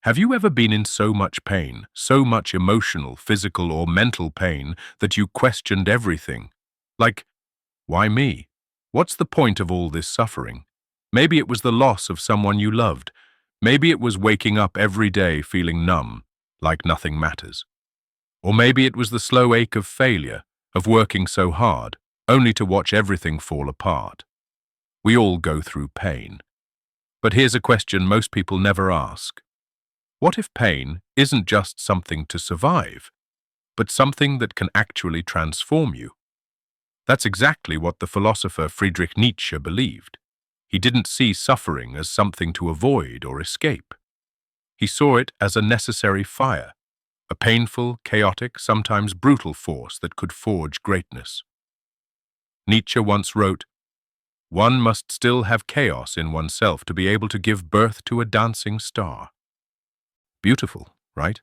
Have you ever been in so much pain, so much emotional, physical, or mental pain that you questioned everything? Like, why me? What's the point of all this suffering? Maybe it was the loss of someone you loved. Maybe it was waking up every day feeling numb, like nothing matters. Or maybe it was the slow ache of failure, of working so hard, only to watch everything fall apart. We all go through pain. But here's a question most people never ask. What if pain isn't just something to survive, but something that can actually transform you? That's exactly what the philosopher Friedrich Nietzsche believed. He didn't see suffering as something to avoid or escape. He saw it as a necessary fire, a painful, chaotic, sometimes brutal force that could forge greatness. Nietzsche once wrote, "One must still have chaos in oneself to be able to give birth to a dancing star." Beautiful, right?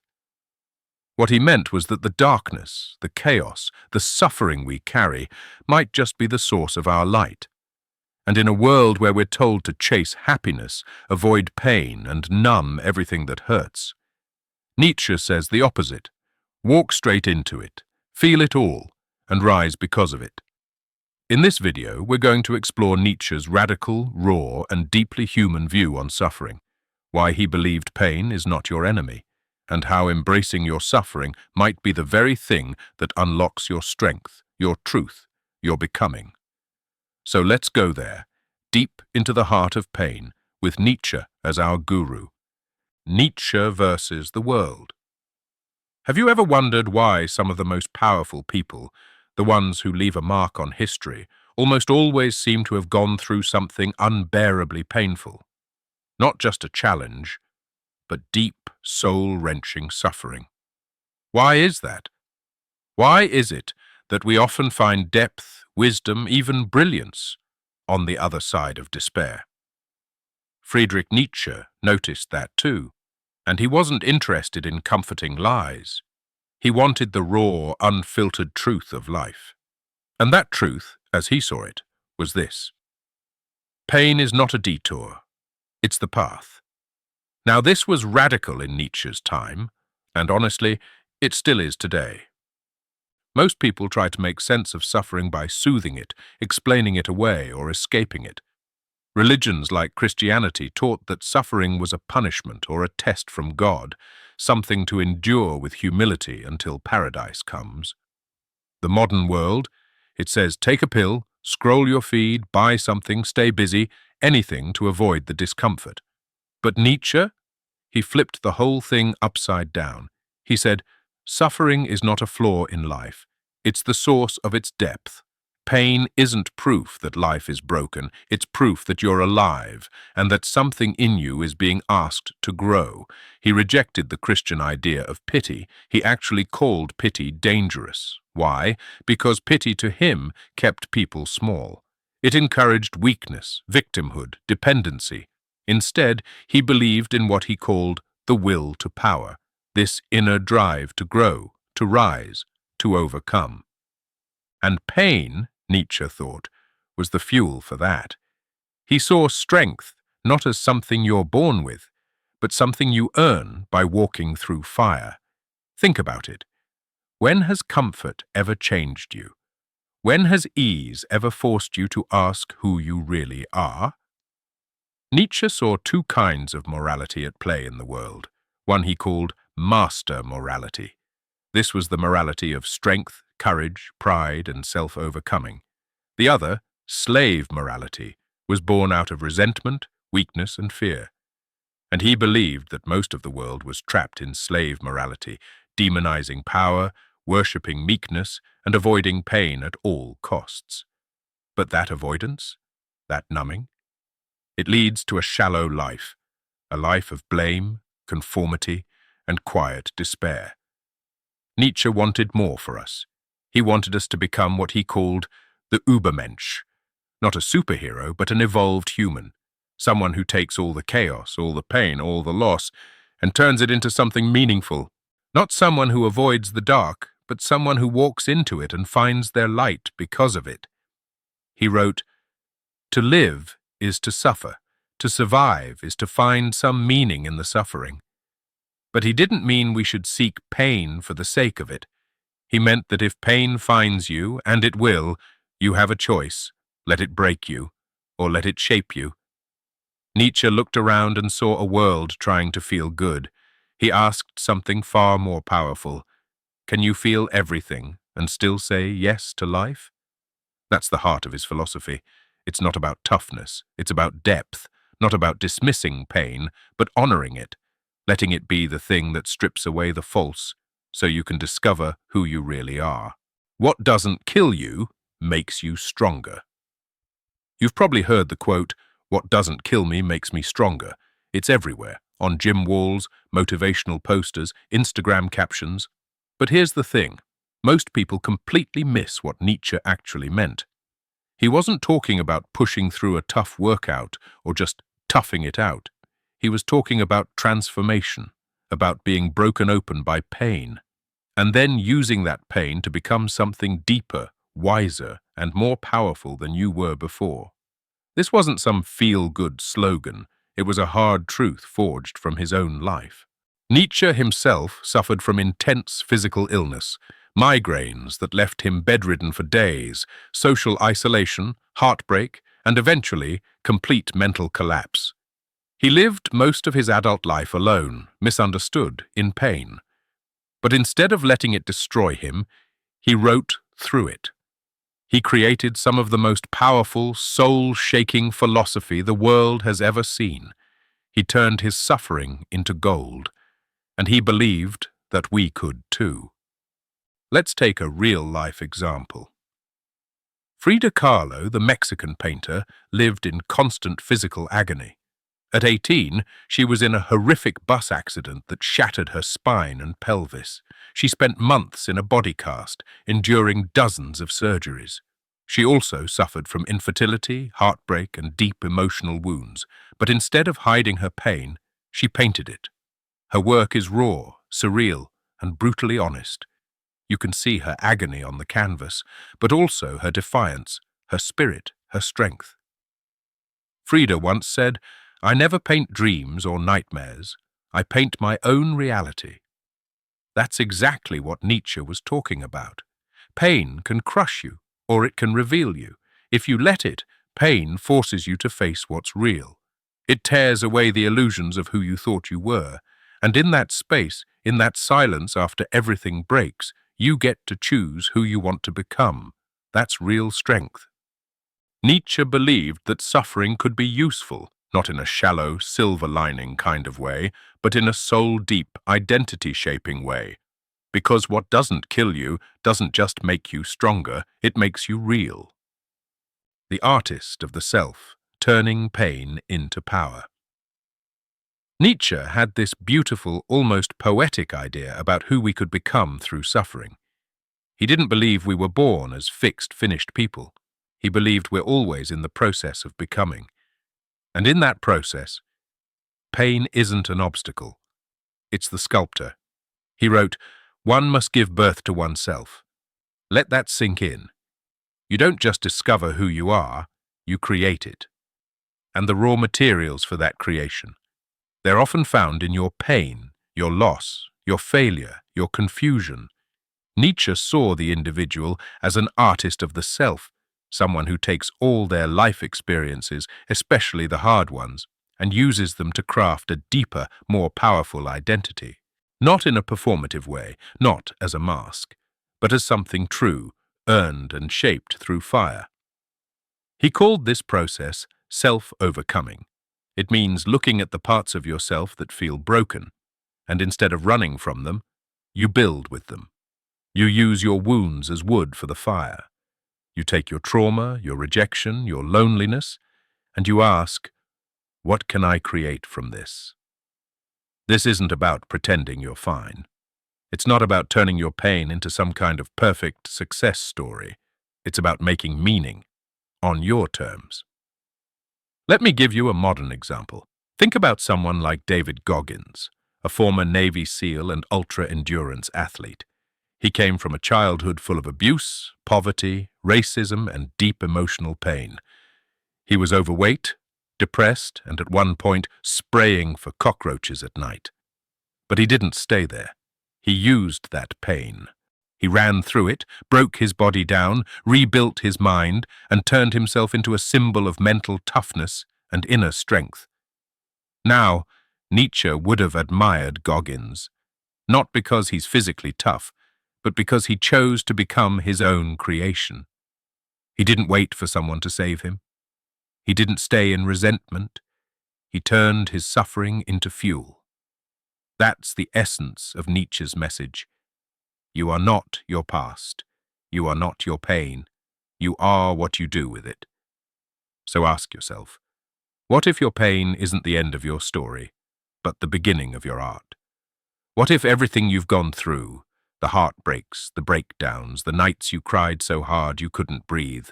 What he meant was that the darkness, the chaos, the suffering we carry might just be the source of our light. And in a world where we're told to chase happiness, avoid pain, and numb everything that hurts, Nietzsche says the opposite. Walk straight into it, feel it all, and rise because of it. In this video, we're going to explore Nietzsche's radical, raw, and deeply human view on suffering, why he believed pain is not your enemy, and how embracing your suffering might be the very thing that unlocks your strength, your truth, your becoming. So let's go there, deep into the heart of pain, with Nietzsche as our guru. Nietzsche versus the world. Have you ever wondered why some of the most powerful people, the ones who leave a mark on history, almost always seem to have gone through something unbearably painful? Not just a challenge, but deep, soul-wrenching suffering. Why is that? Why is it that we often find depth, wisdom, even brilliance on the other side of despair? Friedrich Nietzsche noticed that too, and he wasn't interested in comforting lies. He wanted the raw, unfiltered truth of life. And that truth, as he saw it, was this: pain is not a detour, it's the path. Now, this was radical in Nietzsche's time, and honestly, it still is today. Most people try to make sense of suffering by soothing it, explaining it away, or escaping it. Religions like Christianity taught that suffering was a punishment or a test from God, something to endure with humility until paradise comes. The modern world, it says take a pill, scroll your feed, buy something, stay busy, anything to avoid the discomfort. But Nietzsche, he flipped the whole thing upside down. He said, suffering is not a flaw in life. It's the source of its depth. Pain isn't proof that life is broken. It's proof that you're alive and that something in you is being asked to grow. He rejected the Christian idea of pity. He actually called pity dangerous. Why? Because pity to him kept people small. It encouraged weakness, victimhood, dependency. Instead, he believed in what he called the will to power, this inner drive to grow, to rise, to overcome. And pain, Nietzsche thought, was the fuel for that. He saw strength not as something you're born with, but something you earn by walking through fire. Think about it. When has comfort ever changed you? When has ease ever forced you to ask who you really are? Nietzsche saw two kinds of morality at play in the world. One he called master morality. This was the morality of strength, courage, pride, and self-overcoming. The other, slave morality, was born out of resentment, weakness, and fear. And he believed that most of the world was trapped in slave morality, demonizing power, worshipping meekness, and avoiding pain at all costs. But that avoidance, that numbing, it leads to a shallow life, a life of blame, conformity, and quiet despair. Nietzsche wanted more for us. He wanted us to become what he called the Übermensch, not a superhero, but an evolved human, someone who takes all the chaos, all the pain, all the loss, and turns it into something meaningful. Not someone who avoids the dark, but someone who walks into it and finds their light because of it. He wrote, "To live is to suffer. To survive is to find some meaning in the suffering. But he didn't mean we should seek pain for the sake of it. He meant that if pain finds you, and it will, you have a choice. Let it break you, or let it shape you. Nietzsche looked around and saw a world trying to feel good. He asked something far more powerful. Can you feel everything and still say yes to life? That's the heart of his philosophy. It's not about toughness, it's about depth, not about dismissing pain, but honoring it, letting it be the thing that strips away the false so you can discover who you really are. What doesn't kill you makes you stronger. You've probably heard the quote, "What doesn't kill me makes me stronger." It's everywhere, on gym walls, motivational posters, Instagram captions. But here's the thing. Most people completely miss what Nietzsche actually meant. He wasn't talking about pushing through a tough workout or just toughing it out. He was talking about transformation, about being broken open by pain, and then using that pain to become something deeper, wiser, and more powerful than you were before. This wasn't some feel-good slogan. It was a hard truth forged from his own life. Nietzsche himself suffered from intense physical illness, migraines that left him bedridden for days, social isolation, heartbreak, and eventually complete mental collapse. He lived most of his adult life alone, misunderstood, in pain. But instead of letting it destroy him, he wrote through it. He created some of the most powerful, soul-shaking philosophy the world has ever seen. He turned his suffering into gold, and he believed that we could too. Let's take a real-life example. Frida Kahlo, the Mexican painter, lived in constant physical agony. At 18, she was in a horrific bus accident that shattered her spine and pelvis. She spent months in a body cast, enduring dozens of surgeries. She also suffered from infertility, heartbreak, and deep emotional wounds. But instead of hiding her pain, she painted it. Her work is raw, surreal, and brutally honest. You can see her agony on the canvas, but also her defiance, her spirit, her strength. Frida once said, "I never paint dreams or nightmares. I paint my own reality." That's exactly what Nietzsche was talking about. Pain can crush you, or it can reveal you. If you let it, pain forces you to face what's real. It tears away the illusions of who you thought you were, and in that space, in that silence after everything breaks, you get to choose who you want to become. That's real strength. Nietzsche believed that suffering could be useful, not in a shallow, silver lining kind of way, but in a soul-deep, identity-shaping way. Because what doesn't kill you doesn't just make you stronger, it makes you real. The artist of the self, turning pain into power. Nietzsche had this beautiful, almost poetic idea about who we could become through suffering. He didn't believe we were born as fixed, finished people. He believed we're always in the process of becoming. And in that process, pain isn't an obstacle. It's the sculptor. He wrote, "One must give birth to oneself." Let that sink in. You don't just discover who you are, you create it. And the raw materials for that creation, they're often found in your pain, your loss, your failure, your confusion. Nietzsche saw the individual as an artist of the self, someone who takes all their life experiences, especially the hard ones, and uses them to craft a deeper, more powerful identity. Not in a performative way, not as a mask, but as something true, earned and shaped through fire. He called this process self-overcoming. It means looking at the parts of yourself that feel broken, and instead of running from them, you build with them. You use your wounds as wood for the fire. You take your trauma, your rejection, your loneliness, and you ask, what can I create from this? This isn't about pretending you're fine. It's not about turning your pain into some kind of perfect success story. It's about making meaning on your terms. Let me give you a modern example. Think about someone like David Goggins, a former Navy SEAL and ultra-endurance athlete. He came from a childhood full of abuse, poverty, racism, and deep emotional pain. He was overweight, depressed, and at one point spraying for cockroaches at night. But he didn't stay there. He used that pain. He ran through it, broke his body down, rebuilt his mind, and turned himself into a symbol of mental toughness and inner strength. Now, Nietzsche would have admired Goggins, not because he's physically tough, but because he chose to become his own creation. He didn't wait for someone to save him. He didn't stay in resentment. He turned his suffering into fuel. That's the essence of Nietzsche's message. You are not your past. You are not your pain. You are what you do with it. So ask yourself, what if your pain isn't the end of your story, but the beginning of your art? What if everything you've gone through, the heartbreaks, the breakdowns, the nights you cried so hard you couldn't breathe,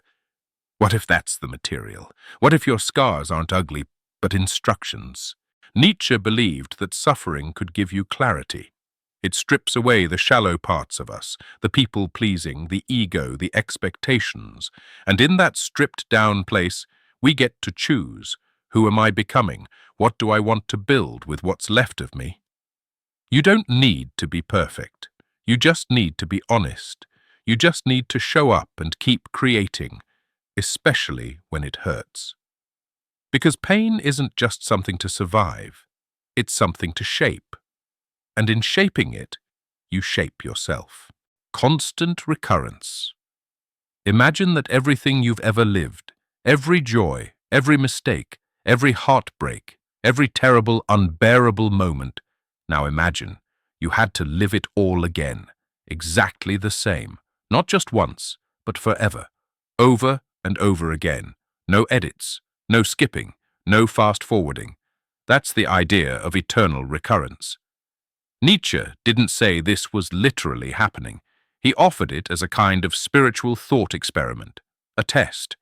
what if that's the material? What if your scars aren't ugly, but instructions? Nietzsche believed that suffering could give you clarity. It strips away the shallow parts of us, the people-pleasing, the ego, the expectations, and in that stripped-down place, we get to choose. Who am I becoming? What do I want to build with what's left of me? You don't need to be perfect. You just need to be honest. You just need to show up and keep creating, especially when it hurts. Because pain isn't just something to survive, it's something to shape. And in shaping it, you shape yourself. Constant recurrence. Imagine that everything you've ever lived, every joy, every mistake, every heartbreak, every terrible, unbearable moment, now imagine you had to live it all again, exactly the same, not just once, but forever, over and over again. No edits, no skipping, no fast-forwarding. That's the idea of eternal recurrence. Nietzsche didn't say this was literally happening. He offered it as a kind of spiritual thought experiment, a test.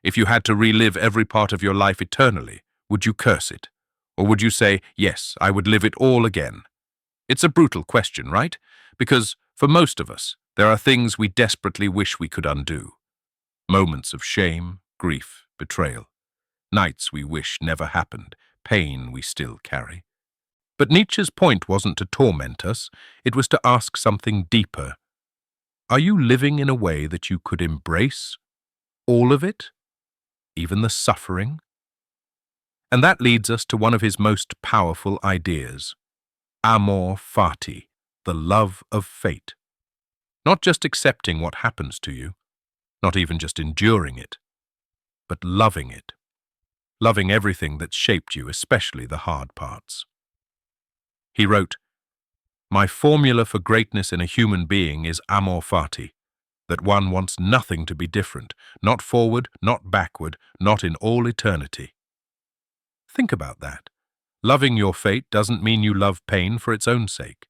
If you had to relive every part of your life eternally, would you curse it? Or would you say, yes, I would live it all again? It's a brutal question, right? Because, for most of us, there are things we desperately wish we could undo. Moments of shame, grief, betrayal. Nights we wish never happened, pain we still carry. But Nietzsche's point wasn't to torment us, it was to ask something deeper. Are you living in a way that you could embrace all of it? Even the suffering? And that leads us to one of his most powerful ideas. Amor fati, the love of fate. Not just accepting what happens to you, not even just enduring it, but loving it. Loving everything that shaped you, especially the hard parts. He wrote, "My formula for greatness in a human being is amor fati, that one wants nothing to be different, not forward, not backward, not in all eternity." Think about that. Loving your fate doesn't mean you love pain for its own sake.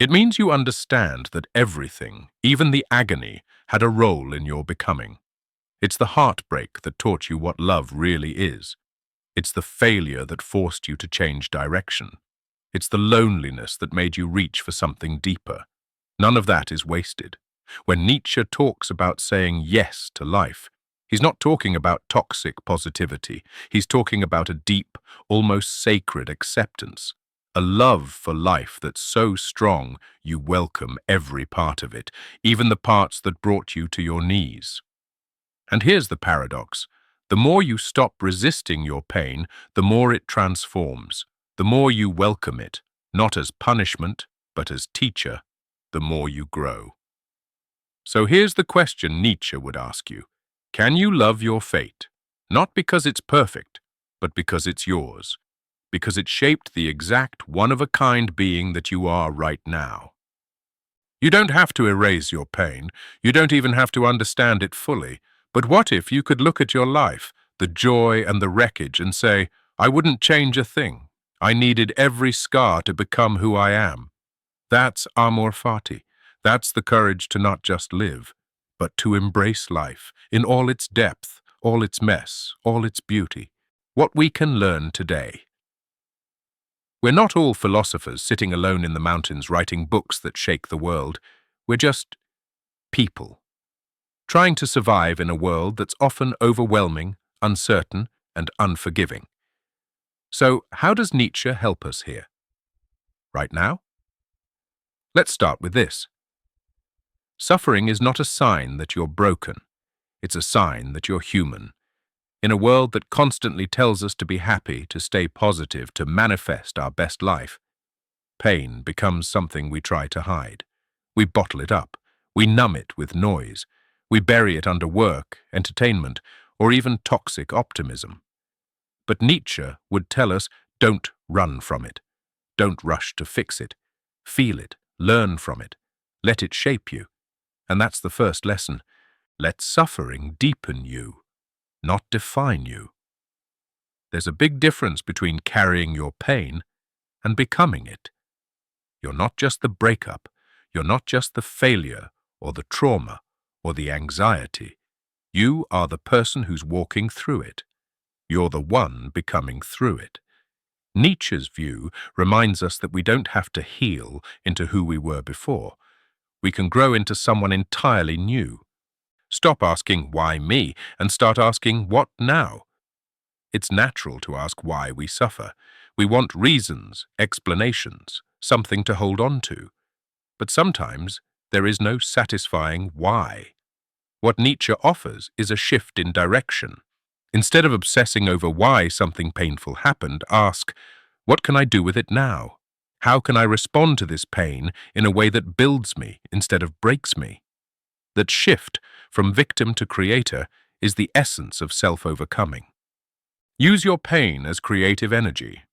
It means you understand that everything, even the agony, had a role in your becoming. It's the heartbreak that taught you what love really is. It's the failure that forced you to change direction. It's the loneliness that made you reach for something deeper. None of that is wasted. When Nietzsche talks about saying yes to life, he's not talking about toxic positivity. He's talking about a deep, almost sacred acceptance. A love for life that's so strong you welcome every part of it, even the parts that brought you to your knees. And here's the paradox. The more you stop resisting your pain, the more it transforms. The more you welcome it, not as punishment, but as teacher, the more you grow. So here's the question Nietzsche would ask you. Can you love your fate? Not because it's perfect, but because it's yours. Because it shaped the exact one-of-a-kind being that you are right now. You don't have to erase your pain. You don't even have to understand it fully. But what if you could look at your life, the joy and the wreckage, and say, I wouldn't change a thing. I needed every scar to become who I am. That's amor fati. That's the courage to not just live, but to embrace life in all its depth, all its mess, all its beauty. What we can learn today. We're not all philosophers sitting alone in the mountains writing books that shake the world. We're just people, trying to survive in a world that's often overwhelming, uncertain, and unforgiving. So, how does Nietzsche help us here? Right now? Let's start with this. Suffering is not a sign that you're broken. It's a sign that you're human. In a world that constantly tells us to be happy, to stay positive, to manifest our best life, pain becomes something we try to hide. We bottle it up. We numb it with noise. We bury it under work, entertainment, or even toxic optimism. But Nietzsche would tell us, don't run from it. Don't rush to fix it. Feel it. Learn from it. Let it shape you. And that's the first lesson. Let suffering deepen you, not define you. There's a big difference between carrying your pain and becoming it. You're not just the breakup. You're not just the failure or the trauma or the anxiety. You are the person who's walking through it. You're the one becoming through it. Nietzsche's view reminds us that we don't have to heal into who we were before. We can grow into someone entirely new. Stop asking, why me, and start asking, what now? It's natural to ask why we suffer. We want reasons, explanations, something to hold on to. But sometimes there is no satisfying why. What Nietzsche offers is a shift in direction. Instead of obsessing over why something painful happened, ask, what can I do with it now? How can I respond to this pain in a way that builds me instead of breaks me? That shift from victim to creator is the essence of self-overcoming. Use your pain as creative energy.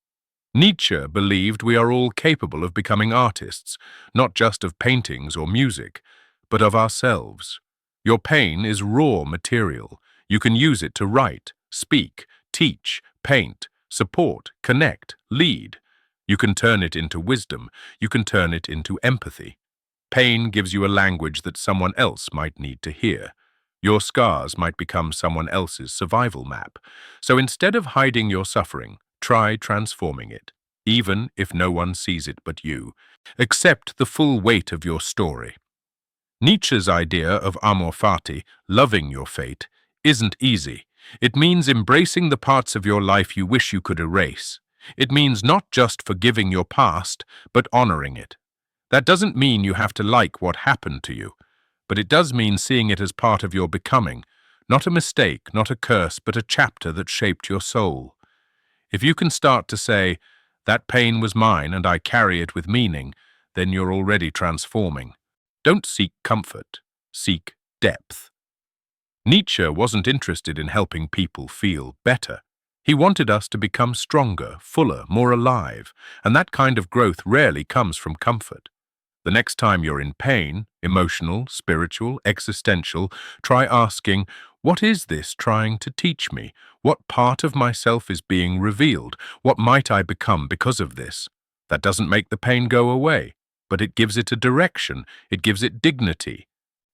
Nietzsche believed we are all capable of becoming artists, not just of paintings or music, but of ourselves. Your pain is raw material. You can use it to write, speak, teach, paint, support, connect, lead. You can turn it into wisdom. You can turn it into empathy. Pain gives you a language that someone else might need to hear. Your scars might become someone else's survival map. So instead of hiding your suffering, try transforming it, even if no one sees it but you. Accept the full weight of your story. Nietzsche's idea of amor fati, loving your fate, isn't easy. It means embracing the parts of your life you wish you could erase. It means not just forgiving your past, but honoring it. That doesn't mean you have to like what happened to you, but it does mean seeing it as part of your becoming, not a mistake, not a curse, but a chapter that shaped your soul. If you can start to say, that pain was mine and I carry it with meaning, then you're already transforming. Don't seek comfort, seek depth. Nietzsche wasn't interested in helping people feel better. He wanted us to become stronger, fuller, more alive, and that kind of growth rarely comes from comfort. The next time you're in pain, emotional, spiritual, existential, try asking, what is this trying to teach me? What part of myself is being revealed? What might I become because of this? That doesn't make the pain go away, but it gives it a direction, it gives it dignity.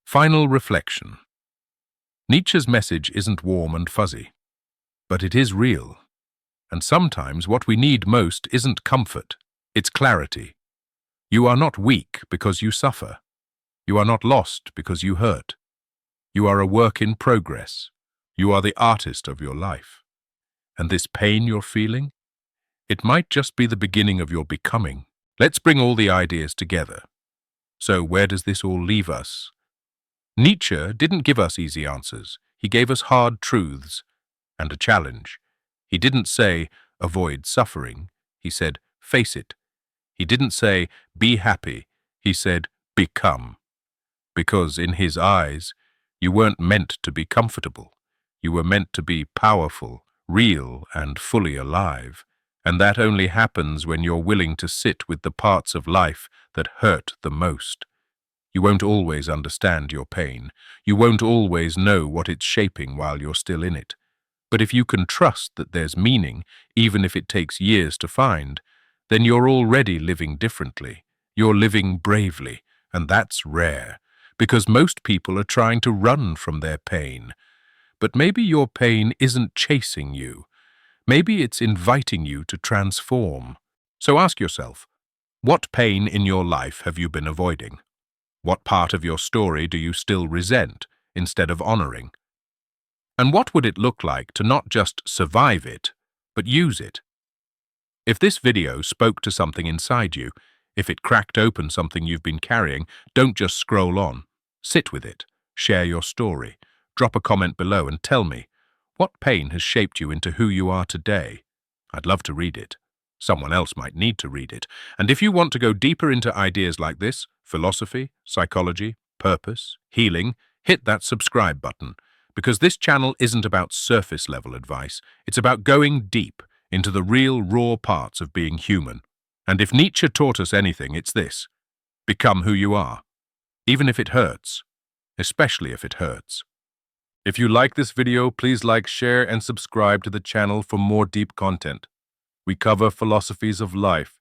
Final reflection. Nietzsche's message isn't warm and fuzzy, but it is real. And sometimes what we need most isn't comfort, it's clarity. You are not weak because you suffer. You are not lost because you hurt. You are a work in progress. You are the artist of your life. And this pain you're feeling, it might just be the beginning of your becoming. Let's bring all the ideas together. So where does this all leave us? Nietzsche didn't give us easy answers. He gave us hard truths and a challenge. He didn't say, avoid suffering. He said, face it. He didn't say, be happy. He said, become. Because in his eyes, you weren't meant to be comfortable. You were meant to be powerful, real, and fully alive. And that only happens when you're willing to sit with the parts of life that hurt the most. You won't always understand your pain. You won't always know what it's shaping while you're still in it. But if you can trust that there's meaning, even if it takes years to find, then you're already living differently. You're living bravely, and that's rare, because most people are trying to run from their pain. But maybe your pain isn't chasing you. Maybe it's inviting you to transform. So ask yourself, what pain in your life have you been avoiding? What part of your story do you still resent instead of honoring? And what would it look like to not just survive it, but use it? If this video spoke to something inside you, If it cracked open something you've been carrying, don't just scroll on. Sit with it. Share your story. Drop a comment below and tell me, what pain has shaped you into who you are today? I'd love to read it. Someone else might need to read it. And if you want to go deeper into ideas like this, philosophy, psychology, purpose, healing, hit that subscribe button. Because this channel isn't about surface-level advice. It's about going deep into the real, raw parts of being human. And if Nietzsche taught us anything, it's this: become who you are, even if it hurts, especially if it hurts. If you like this video, please like, share, and subscribe to the channel for more deep content. We cover philosophies of life,